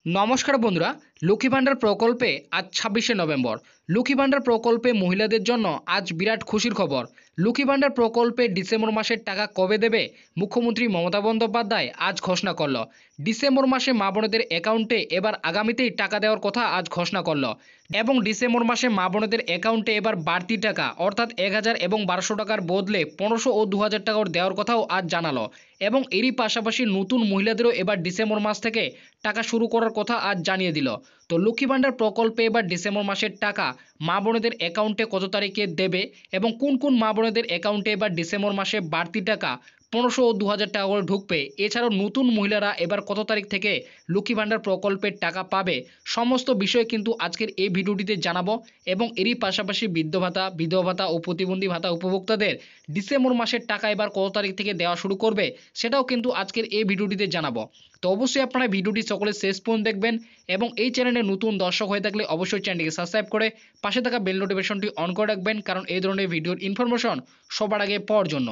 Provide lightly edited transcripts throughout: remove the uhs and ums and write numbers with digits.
নমস্কার বন্ধুরা, লক্ষ্মী ভাণ্ডার প্রকল্পে আজ ২৬শে নভেম্বর। লক্ষ্মী ভাণ্ডার প্রকল্পে মহিলাদের জন্য আজ বিরাট খুশির খবর। লক্ষ্মী ভাণ্ডার প্রকল্পে ডিসেম্বর মাসের টাকা কবে দেবে মুখ্যমন্ত্রী মমতা বন্দ্যোপাধ্যায় আজ ঘোষণা করল। ডিসেম্বর মাসে মা বোনেদের অ্যাকাউন্টে এবার আগামীতেই টাকা দেওয়ার কথা আজ ঘোষণা করল এবং ডিসেম্বর মাসে মা বোনেদের অ্যাকাউন্টে এবার বাড়তি টাকা অর্থাৎ ১,০০০ এবং ১,২০০ টাকার বদলে ১৫০০ ও ২,০০০ টাকার দেওয়ার কথাও আজ জানালো এবং এরই পাশাপাশি নতুন মহিলাদেরও এবার ডিসেম্বর মাস থেকে টাকা শুরু করার কথা আজ জানিয়ে দিল। তো লক্ষ্মী ভাণ্ডার প্রকল্পে এবার ডিসেম্বর মাসের টাকা মা বোনেদের অ্যাকাউন্টে কত তারিখে দেবে এবং কোন কোন মা বোনেদের অ্যাকাউন্টে এবার ডিসেম্বর মাসে বাড়তি টাকা ১৫০০ ও ২,০০০ টাকা করে ঢুকবে, এছাড়াও নতুন মহিলারা এবার কত তারিখ থেকে লক্ষ্মী ভাণ্ডার প্রকল্পের টাকা পাবে, সমস্ত বিষয় কিন্তু আজকের এই ভিডিওটিতে জানাবো এবং এরই পাশাপাশি বৃদ্ধ ভাতা, বিধবা ভাতা ও প্রতিবন্ধী ভাতা উপভোক্তাদের ডিসেম্বর মাসের টাকা এবার কত তারিখ থেকে দেওয়া শুরু করবে সেটাও কিন্তু আজকের এই ভিডিওটিতে জানাবো। তো অবশ্যই আপনারা ভিডিওটি সকলে শেষ পর্যন্ত দেখবেন এবং এই চ্যানেলে নতুন দর্শক হয়ে থাকলে অবশ্যই চ্যানেলটিকে সাবস্ক্রাইব করে পাশে থাকা বেল নোটিফিকেশনটি অন করে রাখবেন, কারণ এই ধরনের ভিডিওর ইনফরমেশন সবার আগে পাওয়ার জন্য।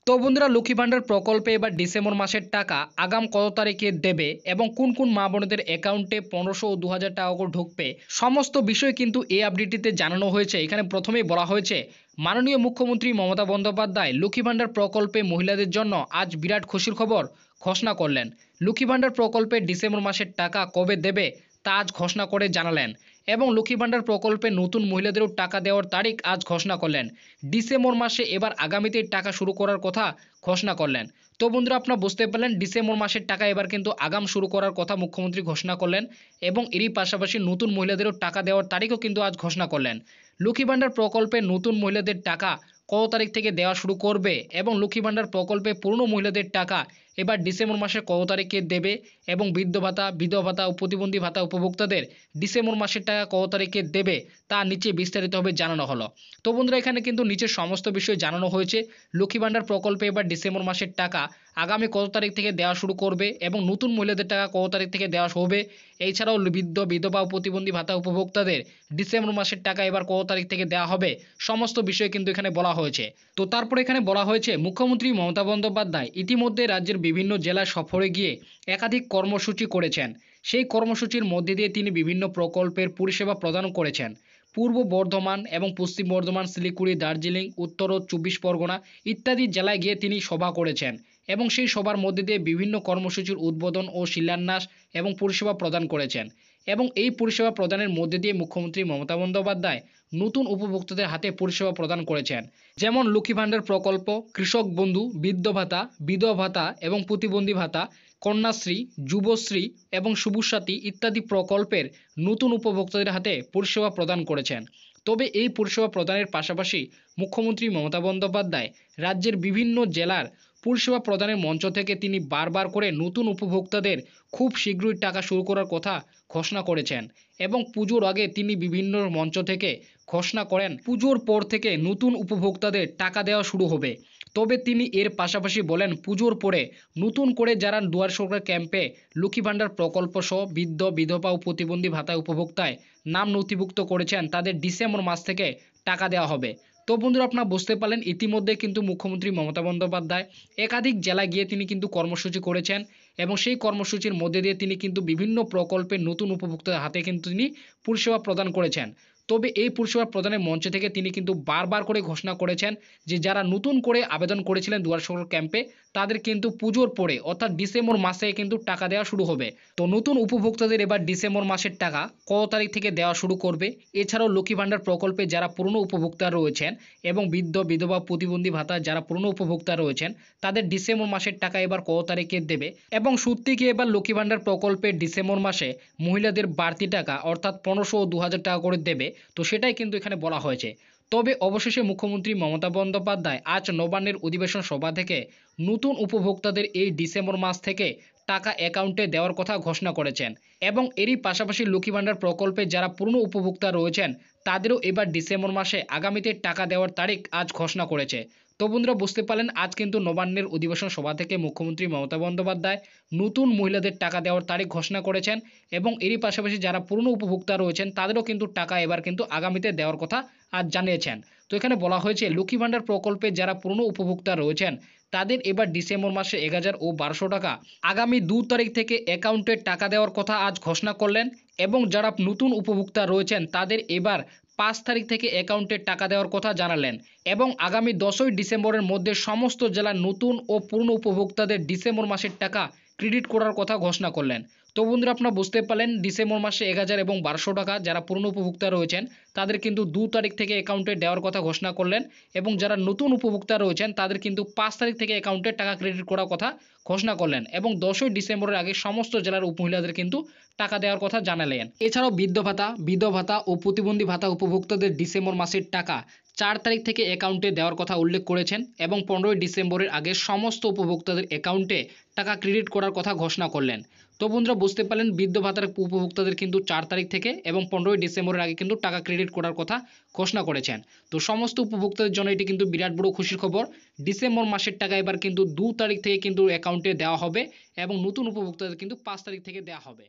তো বন্ধুরা, লক্ষ্মী ভাণ্ডার প্রকল্পে এবার ডিসেম্বর মাসের টাকা আগাম কত তারিখে দেবে এবং কোন কোন মা বোনেদের অ্যাকাউন্টে ১৫০০ ও ২,০০০ টাকা করে ঢুকবে, সমস্ত বিষয় কিন্তু এই আপডেটটিতে জানানো হয়েছে। এখানে প্রথমেই বলা হয়েছে, মাননীয় মুখ্যমন্ত্রী মমতা বন্দ্যোপাধ্যায় লক্ষ্মী ভাণ্ডার প্রকল্পে মহিলাদের জন্য আজ বিরাট খুশির খবর ঘোষণা করলেন। লক্ষ্মী ভাণ্ডার প্রকল্পে ডিসেম্বর মাসের টাকা কবে দেবে তা আজ ঘোষণা করে জানালেন এবং লক্ষ্মী ভাণ্ডার প্রকল্পে নতুন মহিলাদেরও টাকা দেওয়ার তারিখ আজ ঘোষণা করলেন। ডিসেম্বর মাসে এবার আগামীতে টাকা শুরু করার কথা ঘোষণা করলেন। তো বন্ধুরা, আপনারা বুঝতে পারলেন ডিসেম্বর মাসের টাকা এবার কিন্তু আগাম শুরু করার কথা মুখ্যমন্ত্রী ঘোষণা করলেন এবং এরই পাশাপাশি নতুন মহিলাদেরও টাকা দেওয়ার তারিখও কিন্তু আজ ঘোষণা করলেন। লক্ষ্মী ভাণ্ডার প্রকল্পে নতুন মহিলাদের টাকা কত তারিখ থেকে দেওয়া শুরু করবে এবং লক্ষ্মী ভাণ্ডার প্রকল্পে পুরনো মহিলাদের টাকা এবার ডিসেম্বর মাসের কত তারিখে দেবে এবং বৃদ্ধ ভাতা, বিধবা ভাতা ও প্রতিবন্ধী ভাতা উপভোক্তাদের ডিসেম্বর মাসের টাকা কত তারিখে দেবে তা নিচে বিস্তারিতভাবে জানানো হলো। তো বন্ধুরা, এখানে কিন্তু নিচে সমস্ত বিষয় জানানো হয়েছে। লক্ষ্মী ভাণ্ডার প্রকল্পে এবার ডিসেম্বর মাসের টাকা আগামী কত তারিখ থেকে দেওয়া শুরু করবে এবং নতুন মহিলাদের টাকা কত তারিখ থেকে দেওয়া হবে, এছাড়াও বৃদ্ধ, বিধবা ও প্রতিবন্ধী ভাতা উপভোক্তাদের ডিসেম্বর মাসের টাকা এবার কত তারিখ থেকে দেওয়া হবে, সমস্ত বিষয় কিন্তু এখানে বলা হয়েছে। তো তারপরে এখানে বলা হয়েছে, মুখ্যমন্ত্রী মমতা বন্দ্যোপাধ্যায় ইতিমধ্যে রাজ্যের বিভিন্ন জেলায় সফরে গিয়ে একাধিক কর্মসূচি করেছেন। সেই কর্মসূচির মধ্যে দিয়ে তিনি বিভিন্ন প্রকল্পের পরিষেবা প্রদান করেছেন। পূর্ব বর্ধমান এবং পশ্চিম বর্ধমান, শিলিগুড়ি, দার্জিলিং, উত্তর ও ২৪ পরগনা ইত্যাদি জেলায় গিয়ে তিনি সভা করেছেন এবং সেই সভার মধ্যে দিয়ে বিভিন্ন কর্মসূচির উদ্বোধন ও শিলান্যাস এবং পরিষেবা প্রদান করেছেন এবং এই পরিষেবা প্রদানের মধ্যে দিয়ে মুখ্যমন্ত্রী মমতা বন্দ্যোপাধ্যায় নতুন উপভোক্তাদের হাতে পরিষেবা প্রদান করেছেন, যেমন লক্ষ্মী ভাণ্ডার প্রকল্প, কৃষক বন্ধু, বৃদ্ধ ভাতা, বিধবা ভাতা এবং প্রতিবন্ধী ভাতা, কন্যাশ্রী, যুবশ্রী এবং সবুজ সাথী ইত্যাদি প্রকল্পের নতুন উপভোক্তাদের হাতে পরিষেবা প্রদান করেছেন। তবে এই পরিষেবা প্রদানের পাশাপাশি মুখ্যমন্ত্রী মমতা বন্দ্যোপাধ্যায় রাজ্যের বিভিন্ন জেলার পরিষেবা প্রদানের মঞ্চ থেকে তিনি বারবার করে নতুন উপভোক্তাদের খুব শীঘ্রই টাকা শুরু করার কথা ঘোষণা করেছেন এবং পুজোর আগে তিনি বিভিন্ন মঞ্চ থেকে ঘোষণা করেন পুজোর পর থেকে নতুন উপভোক্তাদের টাকা দেওয়া শুরু হবে। তবে তিনি এর পাশাপাশি বলেন, পুজোর পরে নতুন করে যারা দুয়ার সরকার ক্যাম্পে লক্ষ্মী ভাণ্ডার প্রকল্প সহ বৃদ্ধ, বিধবা ও প্রতিবন্ধী ভাতা উপভোক্তায় নাম নথিভুক্ত করেছেন তাদের ডিসেম্বর মাস থেকে টাকা দেওয়া হবে। তো বন্ধুরা, আপনারা বুঝতে পারলেন ইতিমধ্যে কিন্তু মুখ্যমন্ত্রী মমতা বন্দ্যোপাধ্যায় একাধিক জেলায় গিয়ে তিনি কিন্তু কর্মসূচি করেছেন এবং সেই কর্মসূচির মধ্যে দিয়ে তিনি কিন্তু বিভিন্ন প্রকল্পের নতুন উপভোক্তাদের হাতে কিন্তু তিনি পরিষেবা প্রদান করেছেন। তবে এই পরিষেবা প্রদানের মঞ্চ থেকে তিনি কিন্তু বারবার করে ঘোষণা করেছেন যে যারা নতুন করে আবেদন করেছিলেন দুয়ার সরকার ক্যাম্পে তাদের কিন্তু পুজোর পরে অর্থাৎ ডিসেম্বর মাসে কিন্তু টাকা দেওয়া শুরু হবে। তো নতুন উপভোক্তাদের এবার ডিসেম্বর মাসের টাকা কত তারিখ থেকে দেওয়া শুরু করবে, এছাড়াও লক্ষ্মী ভাণ্ডার প্রকল্পে যারা পুরনো উপভোক্তা রয়েছেন এবং বৃদ্ধ, বিধবা, প্রতিবন্ধী ভাতা যারা পুরনো উপভোক্তা রয়েছেন তাদের ডিসেম্বর মাসের টাকা এবার কত তারিখে দেবে এবং সত্যি কি এবার লক্ষ্মী ভাণ্ডার প্রকল্পে ডিসেম্বর মাসে মহিলাদের বাড়তি টাকা অর্থাৎ ১৫০০ ও ২,০০০ টাকা করে দেবে, তো সেটাই কিন্তু এখানে বলা হয়েছে। তবে অবশেষে মুখ্যমন্ত্রী মমতা বন্দ্যোপাধ্যায় আজ নবান্নের অধিবেশন সভা থেকে নতুন উপভোক্তাদের এই ডিসেম্বর মাস থেকে টাকা অ্যাকাউন্টে দেওয়ার কথা ঘোষণা করেছেন এবং এরই পাশাপাশি লক্ষ্মী ভাণ্ডার প্রকল্পে যারা পুরনো উপভোক্তা রয়েছেন তাদেরও এবার ডিসেম্বর মাসে আগামীতে টাকা দেওয়ার তারিখ আজ ঘোষণা করেছে। তো বন্ধুরা, বুঝতে পারলেন আজ কিন্তু নবান্নের অধিবেশন সভা থেকে মুখ্যমন্ত্রী মমতা বন্দ্যোপাধ্যায় নতুন মহিলাদের টাকা দেওয়ার তারিখ ঘোষণা করেছেন এবং এরই পাশাপাশি যারা পুরনো উপভোক্তা রয়েছেন তাদেরও কিন্তু টাকা এবার কিন্তু আগামীতে দেওয়ার কথা আজ জানিয়েছেন। তো এখানে বলা হয়েছে, লক্ষ্মী ভাণ্ডার প্রকল্পে যারা পুরনো উপভোক্তা রয়েছেন তাদের এবার ডিসেম্বর মাসে 1000 ও 1200 টাকা আগামী 2 তারিখ থেকে অ্যাকাউন্টে টাকা দেওয়ার কথা আজ ঘোষণা করলেন। এবং যারা নতুন উপভোক্তা রয়েছেন তাদের এবার 5 তারিখ থেকে অ্যাকাউন্টে টাকা দেওয়ার কথা জানালেন। এবং আগামী 10ই ডিসেম্বরের মধ্যে সমস্ত জেলার নতুন ও পুরনো উপভোক্তাদের ডিসেম্বর মাসের টাকা ক্রেডিট করার কথা ঘোষণা করলেন। তো বন্ধুরা, আপনারা বুঝতে পারলেন ডিসেম্বর মাসে 1000 এবং 1200 টাকা যারা পুরনো উপভোক্তা রয়েছেন তাদের কিন্তু 2 তারিখ থেকে অ্যাকাউন্টে দেওয়ার কথা ঘোষণা করলেন। এবং যারা নতুন উপভোক্তা রয়েছেন তাদের কিন্তু 5 তারিখ থেকে অ্যাকাউন্টে টাকা ক্রেডিট করার কথা ঘোষণা করলেন। এবং 10ই ডিসেম্বরের আগে সমস্ত জেলার মহিলাদের কিন্তু টাকা দেওয়ার কথা জানালেন। এছাড়াও বিধবা ভাতা ও প্রতিবন্ধী ভাতা উপভোক্তাদের ডিসেম্বর মাসের টাকা 4 তারিখ থেকে অ্যাকাউন্টে দেওয়ার কথা উল্লেখ করেছেন। এবং 15ই ডিসেম্বরের আগে সমস্ত উপভোক্তাদের অ্যাকাউন্টে টাকা ক্রেডিট করার কথা ঘোষণা করলেন। তো বন্ধুরা, বুঝতে পারলেন বৃদ্ধ ভাতার উপভোক্তাদের কিন্তু 4 তারিখ থেকে এবং 15ই ডিসেম্বরের আগে কিন্তু টাকা ক্রেডিট করার কথা ঘোষণা করেছেন। তো সমস্ত উপভোক্তাদের জন্য এটি কিন্তু বিরাট বড় খুশির খবর। ডিসেম্বর মাসের টাকা এবার কিন্তু 2 তারিখ থেকে কিন্তু অ্যাকাউন্টে দেওয়া হবে এবং নতুন উপভোক্তাদের কিন্তু 5 তারিখ থেকে দেওয়া হবে।